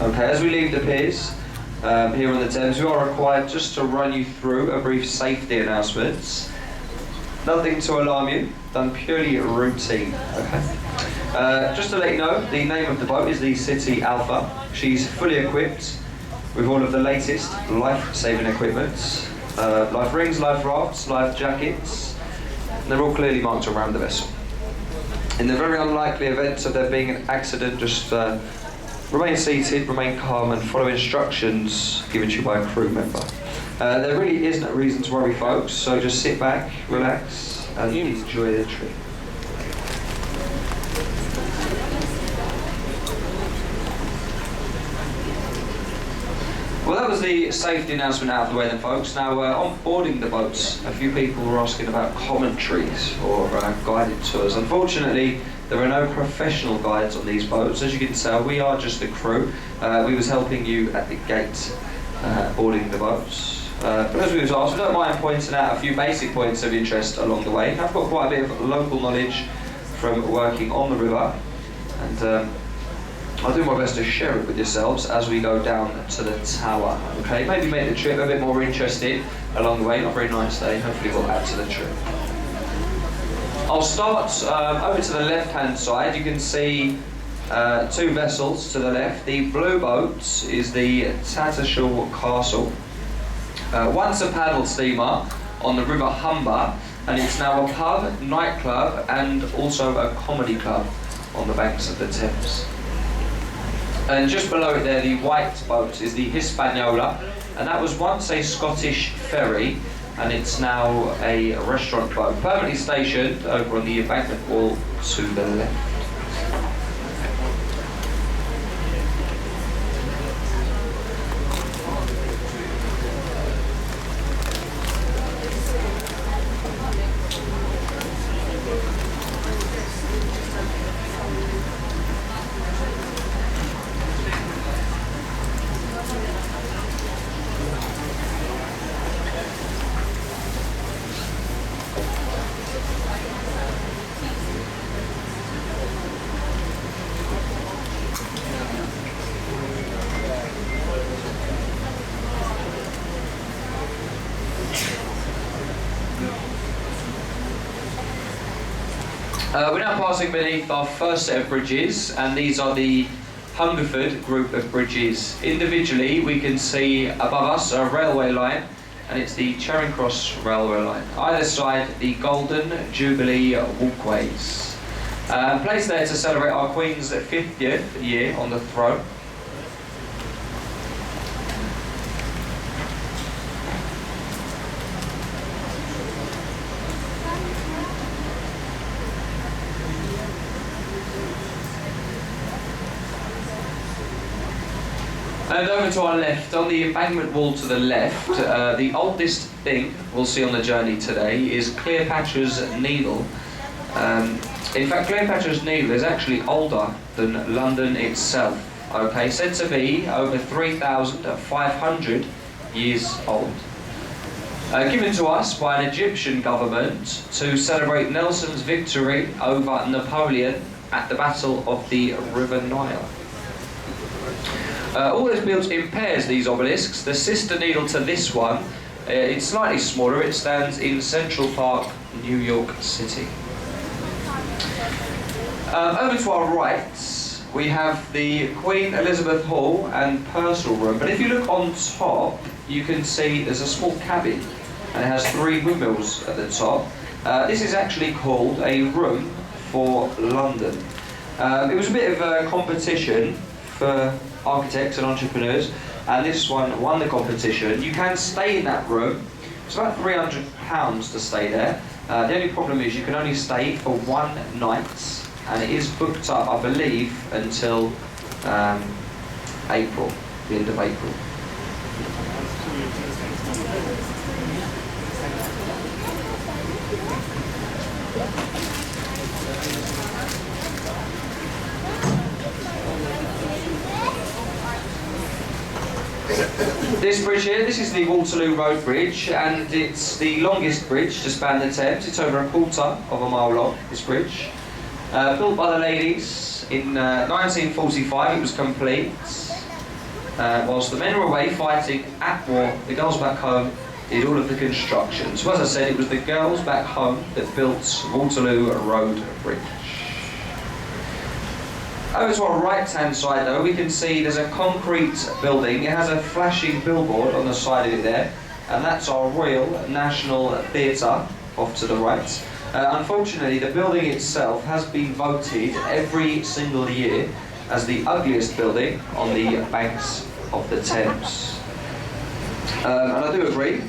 Okay, as we leave the piers here on the Thames, we are required just to run you through a brief safety announcements. Nothing to alarm you, done purely routine, okay? Just to let you know, the name of the boat is the City Alpha. She's fully equipped with all of the latest life-saving equipment. Life rings, life rafts, life jackets. They're all clearly marked around the vessel. In the very unlikely event of there being an accident, just remain seated, remain calm, and follow instructions given to you by a crew member. There really isn't a reason to worry, folks, so just sit back, relax, and enjoy the trip. Well, that was the safety announcement out of the way then, folks. Now, on boarding the boats, a few people were asking about commentaries or guided tours. Unfortunately, there are no professional guides on these boats. As you can tell, we are just the crew. We was helping you at the gate boarding the boats. But as we was asked, we don't mind pointing out a few basic points of interest along the way. I've got quite a bit of local knowledge from working on the river, and I'll do my best to share it with yourselves as we go down to the tower. Okay, maybe make the trip a bit more interesting along the way. Not a very nice day. Hopefully we'll add to the trip. I'll start over to the left-hand side. You can see two vessels to the left. The blue boat is the Tattershall Castle. Once a paddle steamer on the River Humber, and it's now a pub, nightclub, and also a comedy club on the banks of the Thames. And just below it there, the white boat is the Hispaniola, and that was once a Scottish ferry, and it's now a restaurant boat, permanently stationed over on the embankment wall to the left. We're now passing beneath our first set of bridges, and these are the Hungerford group of bridges. Individually, we can see above us a railway line, and it's the Charing Cross railway line. Either side, the Golden Jubilee walkways. Placed there to celebrate our Queen's 50th year on the throne. And over to our left, on the embankment wall to the left, the oldest thing we'll see on the journey today is Cleopatra's Needle. In fact, Cleopatra's Needle is actually older than London itself. Okay, said to be over 3,500 years old. Given to us by an Egyptian government to celebrate Nelson's victory over Napoleon at the Battle of the River Nile. All this built in pairs, these obelisks. The sister needle to this one, it's slightly smaller. It stands in Central Park, New York City. Over to our right, we have the Queen Elizabeth Hall and Purcell Room. But if you look on top, you can see there's a small cabin, and it has 3 windmills at the top. This is actually called a room for London. It was a bit of a competition for architects and entrepreneurs, and this one won the competition. You can stay in that room. It's about £300 to stay there. The only problem is you can only stay for 1 night, and it is booked up, I believe, until April, the end of April. This bridge here, this is the Waterloo Road Bridge, and it's the longest bridge to span the Thames. It's over 1/4 of a mile long, this bridge. Built by the ladies in 1945, it was complete. Whilst the men were away fighting at war, the girls back home did all of the construction. So as I said, it was the girls back home that built Waterloo Road Bridge. Over to our right-hand side though, we can see there's a concrete building. It has a flashing billboard on the side of it there, and that's our Royal National Theatre off to the right. Unfortunately, the building itself has been voted every single year as the ugliest building on the banks of the Thames. And I do agree,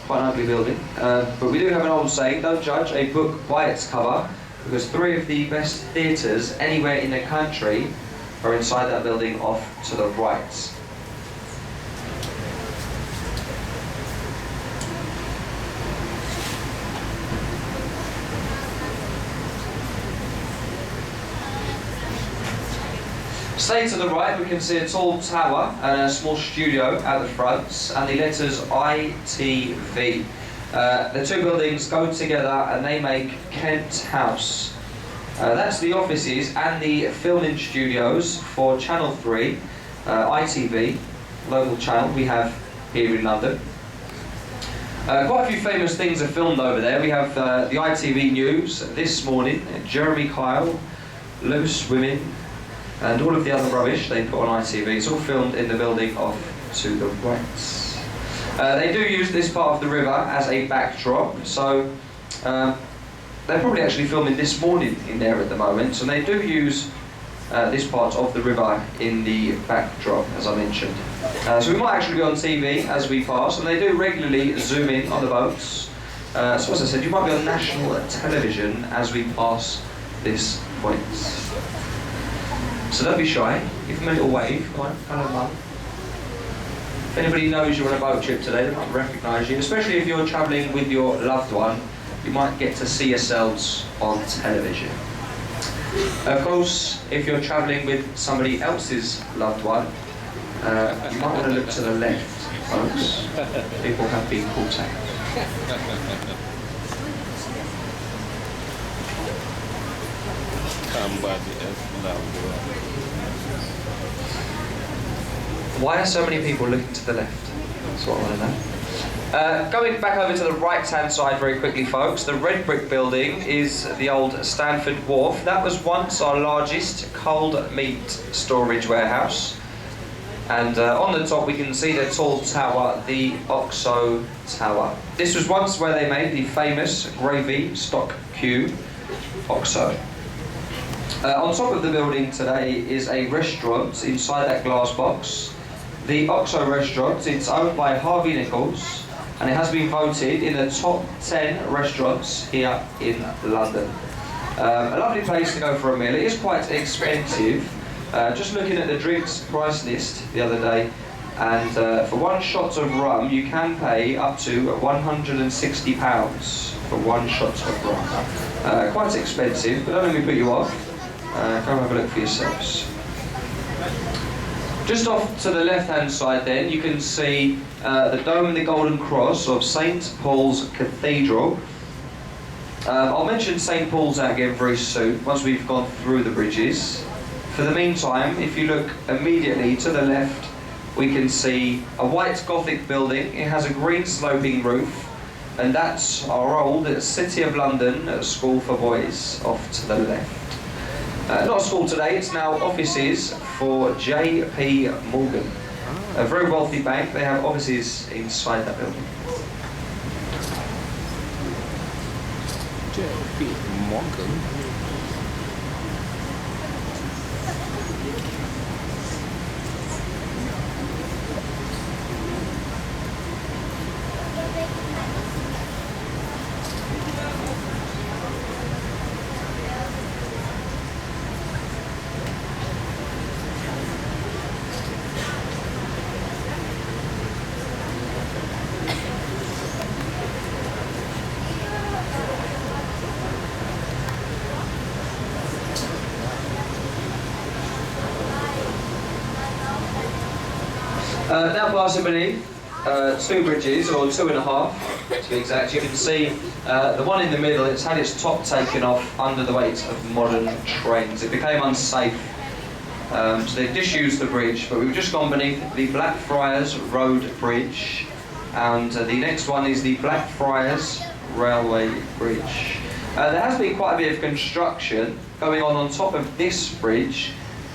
quite an ugly building, but we do have an old saying, don't judge a book by its cover, because 3 of the best theatres anywhere in the country are inside that building off to the right. Stay to the right, we can see a tall tower and a small studio at the front, and the letters ITV. The 2 buildings go together and they make Kent House. That's the offices and the filming studios for Channel 3, ITV, local channel we have here in London. Quite a few famous things are filmed over there. We have the ITV News this morning, Jeremy Kyle, Loose Women, and all of the other rubbish they put on ITV. It's all filmed in the building off to the right. They do use this part of the river as a backdrop, so they're probably actually filming this morning in there at the moment, so they do use this part of the river in the backdrop, as I mentioned. So we might actually be on TV as we pass, and they do regularly zoom in on the boats. So as I said, you might be on national television as we pass this point. So don't be shy, give them a little wave, come on, hello mum. If anybody knows you're on a boat trip today, they might recognise you, especially if you're travelling with your loved one, you might get to see yourselves on television. Of course, if you're travelling with somebody else's loved one, you might want to look to the left, folks. People have been caught out. Why are so many people looking to the left? That's what I want to know. Going back over to the right-hand side very quickly, folks, the red brick building is the old Stanford Wharf. That was once our largest cold meat storage warehouse. And on the top we can see the tall tower, the Oxo Tower. This was once where they made the famous gravy stock cube, Oxo. On top of the building today is a restaurant inside that glass box. The Oxo restaurant, it's owned by Harvey Nichols, and it has been voted in the top 10 restaurants here in London. A lovely place to go for a meal. It is quite expensive. Just looking at the drinks price list the other day, and for 1 shot of rum you can pay up to £160 for 1 shot of rum. Quite expensive, but don't let me put you off. Go have a look for yourselves. Just off to the left-hand side then, you can see the Dome and the Golden Cross of St Paul's Cathedral. I'll mention St Paul's again very soon, once we've gone through the bridges. For the meantime, if you look immediately to the left, we can see a white Gothic building. It has a green sloping roof, and that's our old City of London School for Boys off to the left. Not a school today, it's now offices for JP Morgan. A very wealthy bank, they have offices inside that building. JP Morgan? Now passing beneath 2 bridges, or 2.5 to be exact, you can see the one in the middle, it's had its top taken off under the weight of modern trains. It became unsafe So they've disused the bridge, but we've just gone beneath the Blackfriars Road Bridge, and the next one is the Blackfriars Railway Bridge. There has been quite a bit of construction going on top of this bridge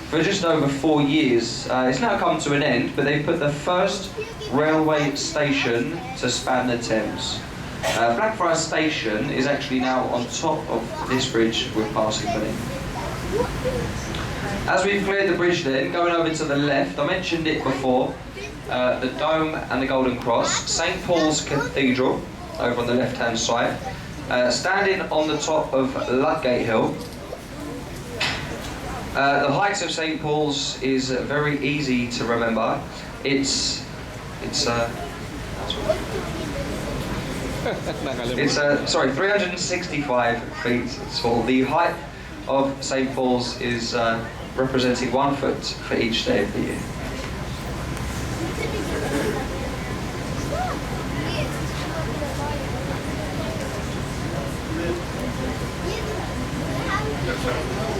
for just over 4 years. It's now come to an end, but they put the first railway station to span the Thames. Blackfriars Station is actually now on top of this bridge we're passing beneath. As we've cleared the bridge then, going over to the left, I mentioned it before, the Dome and the Golden Cross, St Paul's Cathedral over on the left hand side, standing on the top of Ludgate Hill. The height of St Paul's is very easy to remember. It's 365 feet tall. The height of St Paul's is representing 1 foot for each day of the year.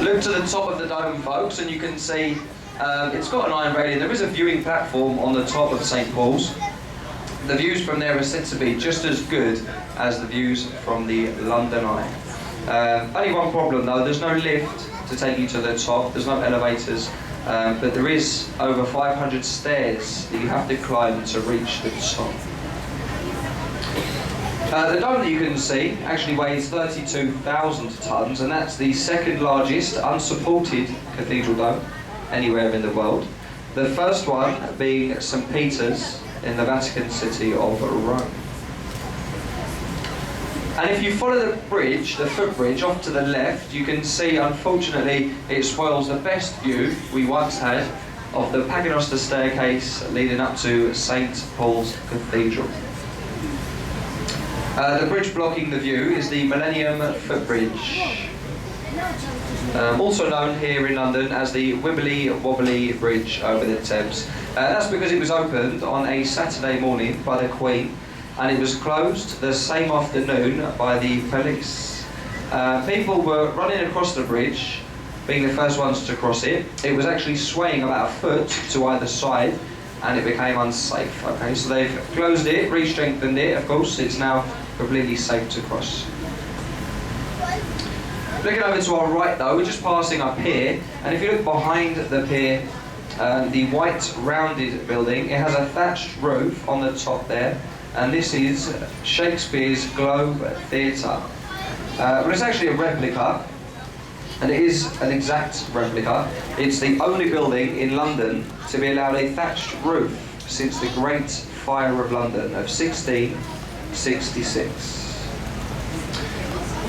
Look to the top of the dome, folks, and you can see it's got an iron railing. There is a viewing platform on the top of St Paul's. The views from there are said to be just as good as the views from the London Eye. Only one problem though, there's no lift to take you to the top, there's no elevators, but there is over 500 stairs that you have to climb to reach the top. The dome that you can see actually weighs 32,000 tonnes, and that's the second largest unsupported cathedral dome anywhere in the world. The first one being St Peter's in the Vatican City of Rome. And if you follow the bridge, the footbridge, off to the left, you can see, unfortunately, it spoils the best view we once had of the Paternoster staircase leading up to St Paul's Cathedral. The bridge blocking the view is the Millennium Footbridge, also known here in London as the Wibbly Wobbly Bridge over the Thames. That's because it was opened on a Saturday morning by the Queen, and it was closed the same afternoon by the police. People were running across the bridge, being the first ones to cross it. It was actually swaying about a foot to either side, and it became unsafe. Okay, so they've closed it, re-strengthened it. Of course, it's now completely safe to cross. Looking over to our right though, we're just passing a pier, and if you look behind the pier, the white rounded building, it has a thatched roof on the top there, and this is Shakespeare's Globe Theatre. But it's actually a replica, and it is an exact replica. It's the only building in London to be allowed a thatched roof since the Great Fire of London of 1666.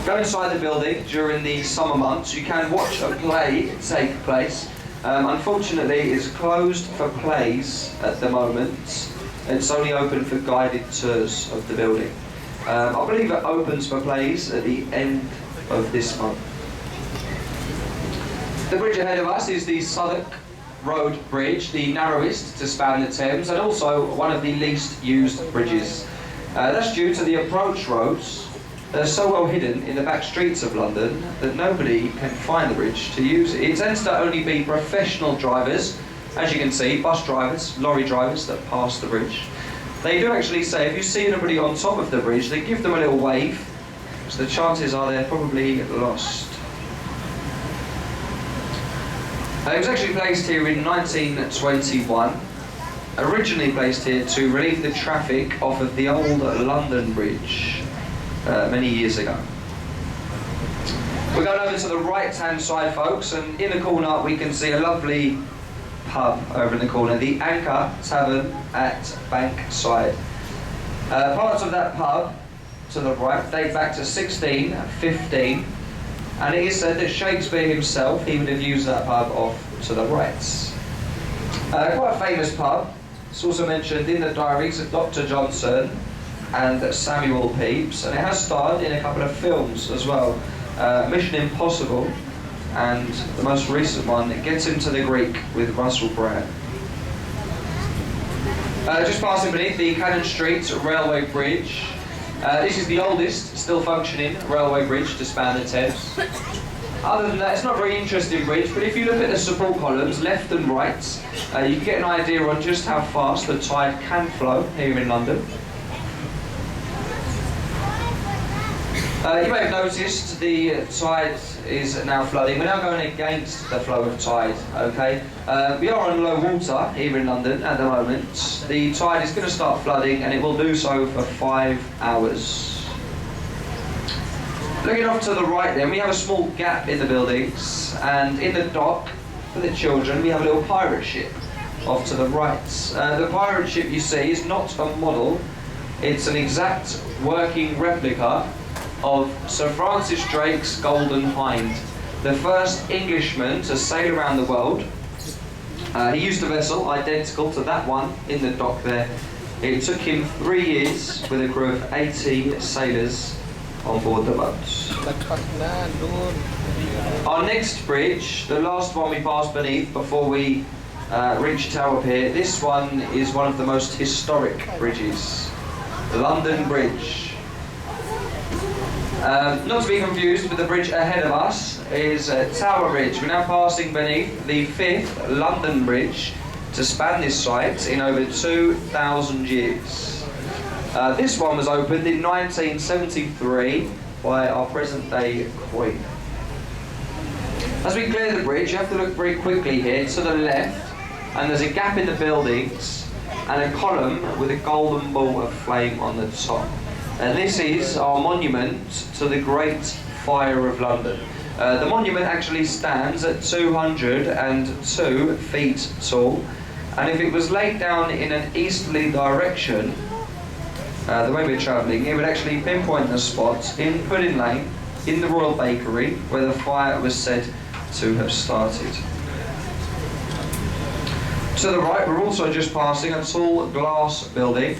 Go inside the building during the summer months. You can watch a play take place. Unfortunately, it's closed for plays at the moment. It's only open for guided tours of the building. I believe it opens for plays at the end of this month. The bridge ahead of us is the Southwark Road Bridge, the narrowest to span the Thames, and also one of the least used bridges. That's due to the approach roads. They're so well hidden in the back streets of London that nobody can find the bridge to use it. It tends to only be professional drivers, as you can see, bus drivers, lorry drivers that pass the bridge. They do actually say if you see anybody on top of the bridge, they give them a little wave, so the chances are they're probably lost. It was actually placed here in 1921, originally placed here to relieve the traffic off of the old London Bridge many years ago. We're going over to the right-hand side, folks, and in the corner we can see a lovely pub over in the corner, the Anchor Tavern at Bankside. Parts of that pub to the right date back to 1615, and it is said that Shakespeare himself, he would have used that pub off to the right. Quite a famous pub. It's also mentioned in the diaries of Dr. Johnson and Samuel Pepys, and it has starred in a couple of films as well. Mission Impossible, and the most recent one, Get Him to the Greek with Russell Brand. Just passing beneath the Cannon Street Railway Bridge. This is the oldest still functioning railway bridge to span the Thames. Other than that, it's not a very interesting bridge, but if you look at the support columns, left and right, you can get an idea on just how fast the tide can flow here in London. You may have noticed the tide is now flooding. We're now going against the flow of tide, okay? We are on low water here in London at the moment. The tide is going to start flooding and it will do so for 5 hours. Looking off to the right then, we have a small gap in the buildings, and in the dock for the children we have a little pirate ship off to the right. The pirate ship you see is not a model, it's an exact working replica of Sir Francis Drake's Golden Hind, the first Englishman to sail around the world. He used a vessel identical to that one in the dock there. It took him 3 years with a crew of 80 sailors on board the boat. Our next bridge, the last one we passed beneath before we reach Tower Pier, this one is one of the most historic bridges, London Bridge. Not to be confused with the bridge ahead of us is Tower Bridge. We're now passing beneath the 5th London Bridge to span this site in over 2,000 years. This one was opened in 1973 by our present-day Queen. As we clear the bridge, you have to look very quickly here to the left, and there's a gap in the buildings and a column with a golden ball of flame on the top. And this is our monument to the Great Fire of London. The monument actually stands at 202 feet tall, and if it was laid down in an easterly direction, the way we're travelling, it would actually pinpoint the spot in Pudding Lane, in the Royal Bakery, where the fire was said to have started. To the right, we're also just passing a tall glass building,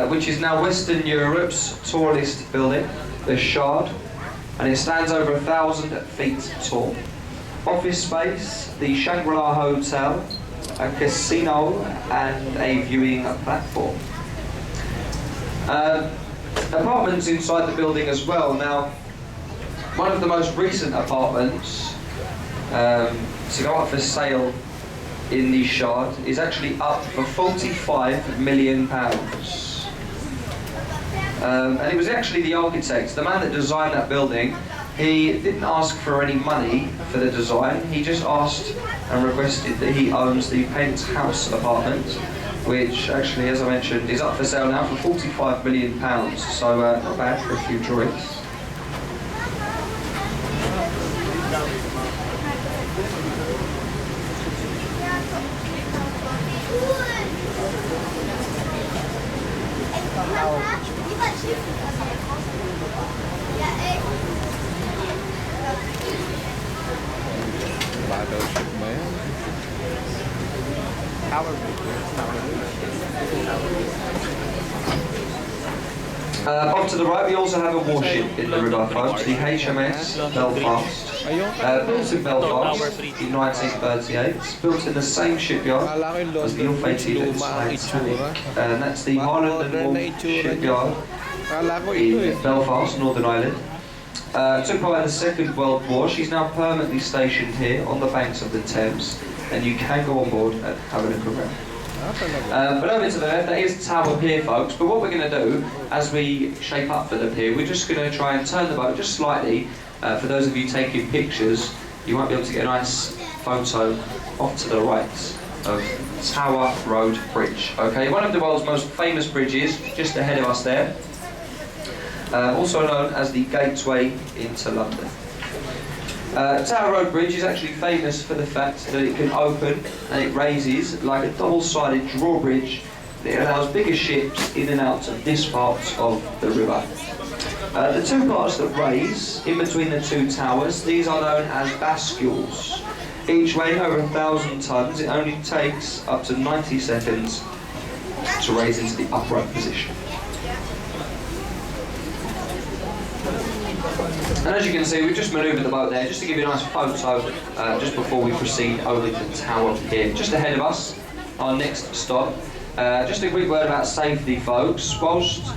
which is now Western Europe's tallest building, the Shard, and it stands over 1,000 feet tall. Office space, the Shangri-La Hotel, a casino, and a viewing platform. Apartments inside the building as well. Now, one of the most recent apartments to go up for sale in the Shard is actually up for £45 million. And it was actually the architect, the man that designed that building. He didn't ask for any money for the design, he just asked and requested that he owns the penthouse apartment, which actually, as I mentioned, is up for sale now for £45 million, so not bad for a few drawings. Off to the right, we also have a warship in the Rudolph folks, the HMS Belfast. Built in Belfast in 1938, built in the same shipyard as the ill-fated Titanic, and that's the Harland and Wolff shipyard in Belfast, Northern Ireland. Took part in the Second World War. She's now permanently stationed here on the banks of the Thames, and you can go on board and have a look around. But over to the left, that is Tower Pier, folks. But what we're going to do as we shape up for the pier, we're just going to try and turn the boat just slightly. For those of you taking pictures, you might be able to get a nice photo off to the right of Tower Road Bridge. Okay, one of the world's most famous bridges, just ahead of us there. Also known as the Gateway into London. Tower Road Bridge is actually famous for the fact that it can open and it raises like a double-sided drawbridge that allows bigger ships in and out of this part of the river. The two parts that raise in between the two towers, these are known as bascules. Each weighing over 1,000 tons, it only takes up to 90 seconds to raise into the upright position. And as you can see, we've just manoeuvred the boat there just to give you a nice photo just before we proceed over to Tower Pier. Just ahead of us, our next stop. Just a quick word about safety, folks. Whilst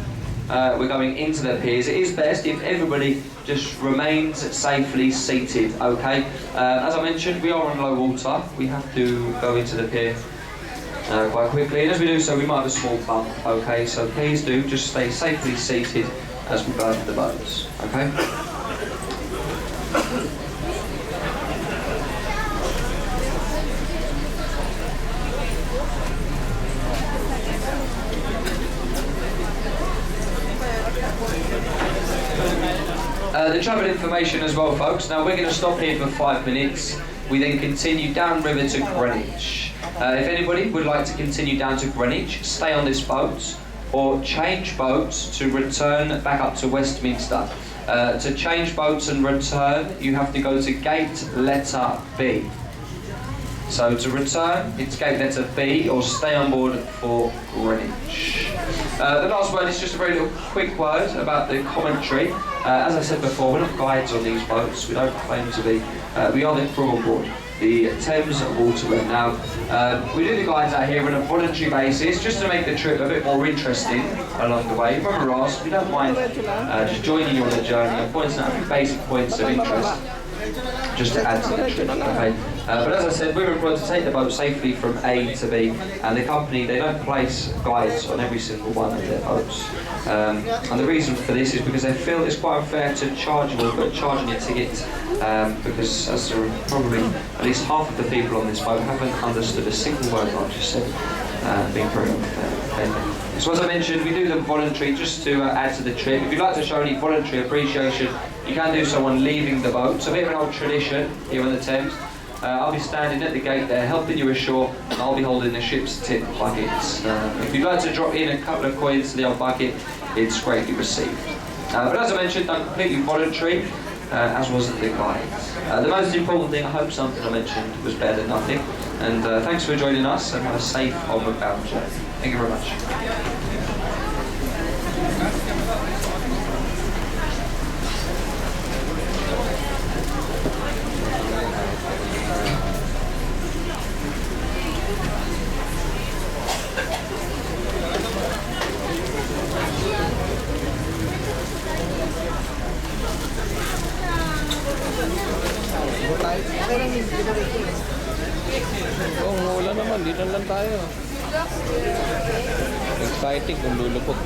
we're going into the piers. It is best if everybody just remains safely seated, okay? As I mentioned, we are on low water. We have to go into the pier quite quickly, and as we do so, we might have a small bump, okay? So please do just stay safely seated as we go into the boats, okay? The travel information as well, folks. Now we're going to stop here for 5 minutes. We then continue downriver to Greenwich. If anybody would like to continue down to Greenwich, stay on this boat or change boats to return back up to Westminster. To change boats and return, you have to go to gate letter B. So to return, it's gate letter B or stay on board for Greenwich. The last word is just a very little quick word about the commentary. As I said before, we're not guides on these boats. We don't claim to be. We are the crew on board, the Thames Waterway. Now, we do the guides out here on a voluntary basis just to make the trip a bit more interesting along the way. When we're asked, we don't mind just joining you on the journey and pointing out a few basic points of interest just to add to the trip, okay? But as I said, we're employed to take the boat safely from A to B, and the company, they don't place guides on every single one of their boats. And the reason for this is because they feel it's quite unfair to charge you or charging a ticket, because as there are probably at least half of the people on this boat haven't understood a single word I've just said, being very unfair. Okay? So as I mentioned, we do them voluntary just to add to the trip. If you'd like to show any voluntary appreciation, you can do so on leaving the boat. It's a bit of an old tradition here on the Thames. I'll be standing at the gate there, helping you ashore, and I'll be holding the ship's tip buckets. If you'd like to drop in a couple of coins to the old bucket, it's greatly received. But as I mentioned, done completely voluntary, as was the guide. The most important thing, I hope something I mentioned was better than nothing. And thanks for joining us, and have a safe onward bound journey. Thank you very much. Oh, wala naman. Dito lang tayo. Exciting kung lulupok.